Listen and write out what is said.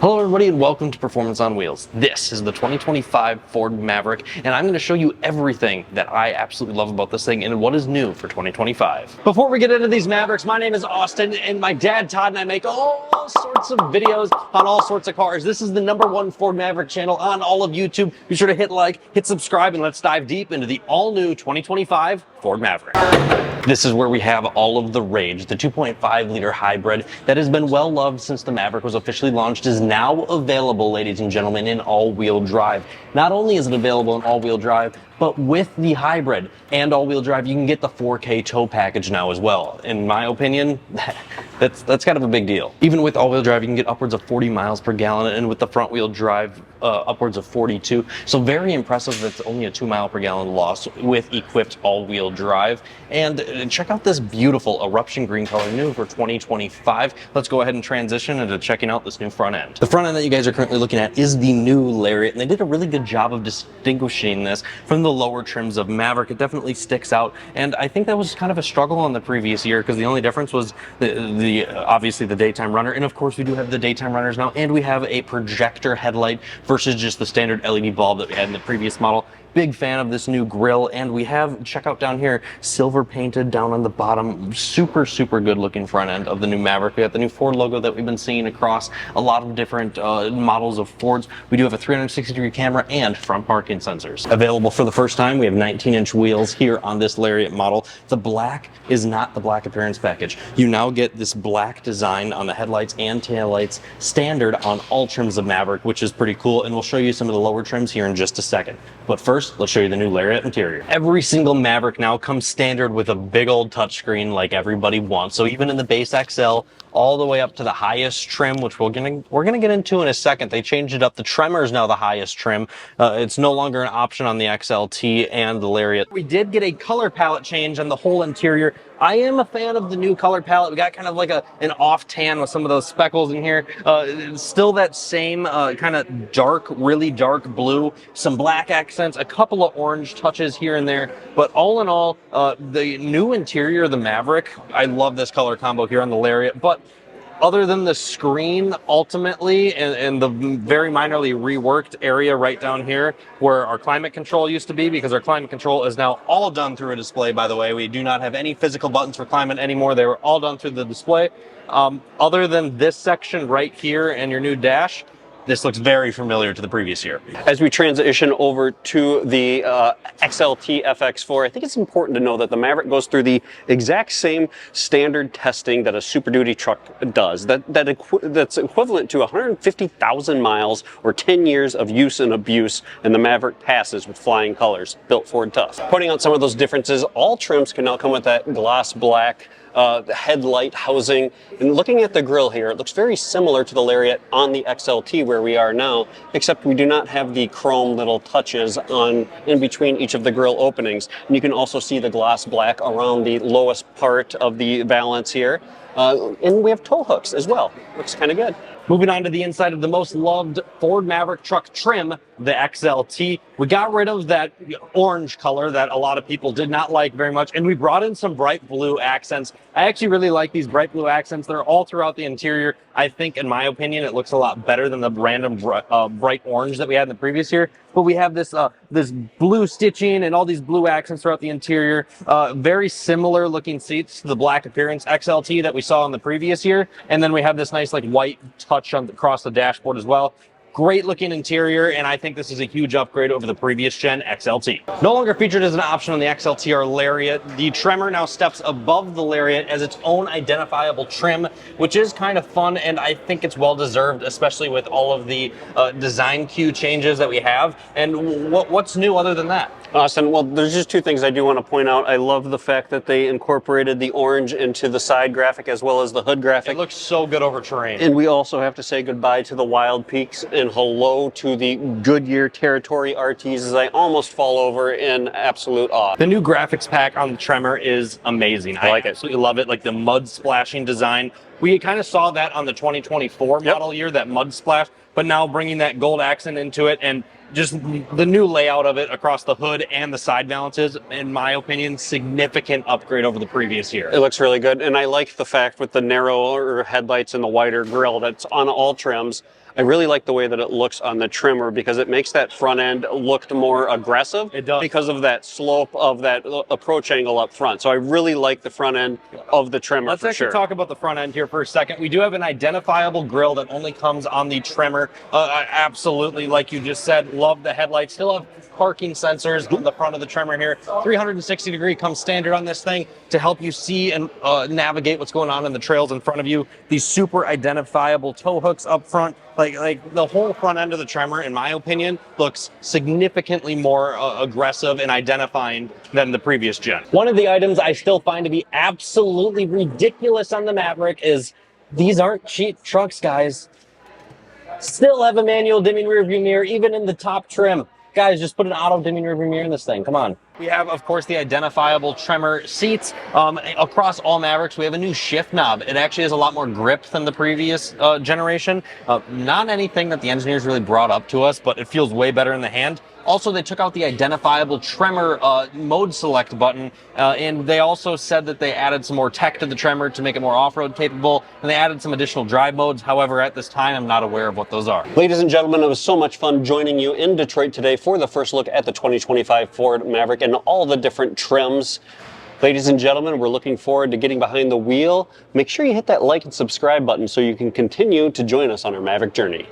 Hello everybody and welcome to Performance on Wheels. This is the 2025 Ford Maverick and I'm going to show you everything that I absolutely love about this thing and what is new for 2025. Before we get into these Mavericks, my name is Austin and my dad Todd and I make all sorts of videos on all sorts of cars. This is the #1 Ford Maverick channel on all of YouTube. Be sure to hit like, hit subscribe, and let's dive deep into the all-new 2025 Ford Maverick. This is where we have all of the rage. The 2.5-liter hybrid that has been well loved since the Maverick was officially launched is now available, ladies and gentlemen, in all-wheel drive. Not only is it available in all-wheel drive, but with the hybrid and all-wheel drive, you can get the 4K tow package now as well. In my opinion, that's kind of a big deal. Even with all-wheel drive, you can get upwards of 40 miles per gallon, and with the front-wheel drive, upwards of 42. So very impressive that it's only a 2 mile per gallon loss with equipped all-wheel drive. And check out this beautiful eruption green color, new for 2025. Let's go ahead and transition into checking out this new front end. The front end that you guys are currently looking at is the new Lariat, and they did a really good job of distinguishing this from the lower trims of Maverick. It definitely sticks out, and I think that was kind of a struggle on the previous year because the only difference was obviously the daytime runner, and of course we do have the daytime runners now, and we have a projector headlight versus just the standard LED bulb that we had in the previous model. Big fan of this new grille, and we have, check out down here, silver painted down on the bottom. Super good looking front end of the new Maverick. We got the new Ford logo that we've been seeing across a lot of different models of Fords. We do have a 360-degree camera and front parking sensors. Available for the first time, we have 19-inch wheels here on this Lariat model. The black is not the black appearance package. You now get this black design on the headlights and taillights standard on all trims of Maverick, which is pretty cool, and we'll show you some of the lower trims here in just a second. But first, let's show you the new Lariat interior. Every single Maverick now comes standard with a big old touchscreen like everybody wants. So even in the base XL, all the way up to the highest trim, which we're gonna get into in a second. They changed it up. The Tremor is now the highest trim. It's no longer an option on the XLT and the Lariat. We did get a color palette change on the whole interior. I am a fan of the new color palette. We got kind of like an off tan with some of those speckles in here. Still that same kind of dark, really dark blue, some black accents, a couple of orange touches here and there. But all in all, the new interior of the Maverick, I love this color combo here on the Lariat. But other than the screen, ultimately, and the very minorly reworked area right down here where our climate control used to be, because our climate control is now all done through a display, by the way. We do not have any physical buttons for climate anymore. They were all done through the display. Other than this section right here and your new dash, this looks very familiar to the previous year. As we transition over to the XLT FX4, I think it's important to know that the Maverick goes through the exact same standard testing that a Super Duty truck does. That's equivalent to 150,000 miles or 10 years of use and abuse, and the Maverick passes with flying colors. Built Ford tough. Pointing out some of those differences, all trims can now come with that gloss black the headlight housing. And looking at the grille here, it looks very similar to the Lariat on the XLT where we are now, except we do not have the chrome little touches in between each of the grille openings. And you can also see the gloss black around the lowest part of the valance here. And we have tow hooks as well. Looks kind of good. Moving on to the inside of the most loved Ford Maverick truck trim, the XLT. We got rid of that orange color that a lot of people did not like very much, and we brought in some bright blue accents. I actually really like these bright blue accents. They're all throughout the interior. I think, in my opinion, it looks a lot better than the random bright orange that we had in the previous year. But we have this this blue stitching and all these blue accents throughout the interior. Very similar looking seats to the black appearance XLT that we saw in the previous year. And then we have this nice like white touch across the dashboard as well. Great looking interior, and I think this is a huge upgrade over the previous gen XLT. No longer featured as an option on the XLT or Lariat, the Tremor now steps above the Lariat as its own identifiable trim, which is kind of fun, and I think it's well deserved, especially with all of the design cue changes that we have. And what's new other than that? Awesome. Well, there's just two things I do want to point out. I love the fact that they incorporated the orange into the side graphic as well as the hood graphic. It looks so good over terrain. And we also have to say goodbye to the Wild Peaks and hello to the Goodyear Territory RTs as I almost fall over in absolute awe. The new graphics pack on the Tremor is amazing. I like it. Absolutely love it. Like the mud splashing design. We kind of saw that on the 2024 model year, that mud splash, but now bringing that gold accent into it and just the new layout of it across the hood and the side valances, in my opinion, significant upgrade over the previous year. It looks really good, and I like the fact with the narrower headlights and the wider grille that's on all trims. I really like the way that it looks on the Tremor because it makes that front end look more aggressive. It does. Because of that slope of that approach angle up front. So I really like the front end of the Tremor. Let's actually talk about the front end here for a second. We do have an identifiable grille that only comes on the Tremor. Absolutely, like you just said, love the headlights. Still have parking sensors on the front of the Tremor here. 360 degree comes standard on this thing to help you see and navigate what's going on in the trails in front of you. These super identifiable tow hooks up front. Like the whole front end of the Tremor, in my opinion, looks significantly more aggressive and identifying than the previous gen. One of the items I still find to be absolutely ridiculous on the Maverick is these aren't cheap trucks, guys. Still have a manual dimming rearview mirror, even in the top trim. Guys, just put an auto dimming rearview mirror in this thing. Come on. We have, of course, the identifiable Tremor seats. Across all Mavericks, we have a new shift knob. It actually has a lot more grip than the previous generation. Not anything that the engineers really brought up to us, but it feels way better in the hand. Also, they took out the identifiable Tremor mode select button, and they also said that they added some more tech to the Tremor to make it more off-road capable, and they added some additional drive modes. However, at this time, I'm not aware of what those are. Ladies and gentlemen, it was so much fun joining you in Detroit today for the first look at the 2025 Ford Maverick and all the different trims. Ladies and gentlemen, we're looking forward to getting behind the wheel. Make sure you hit that like and subscribe button so you can continue to join us on our Maverick journey.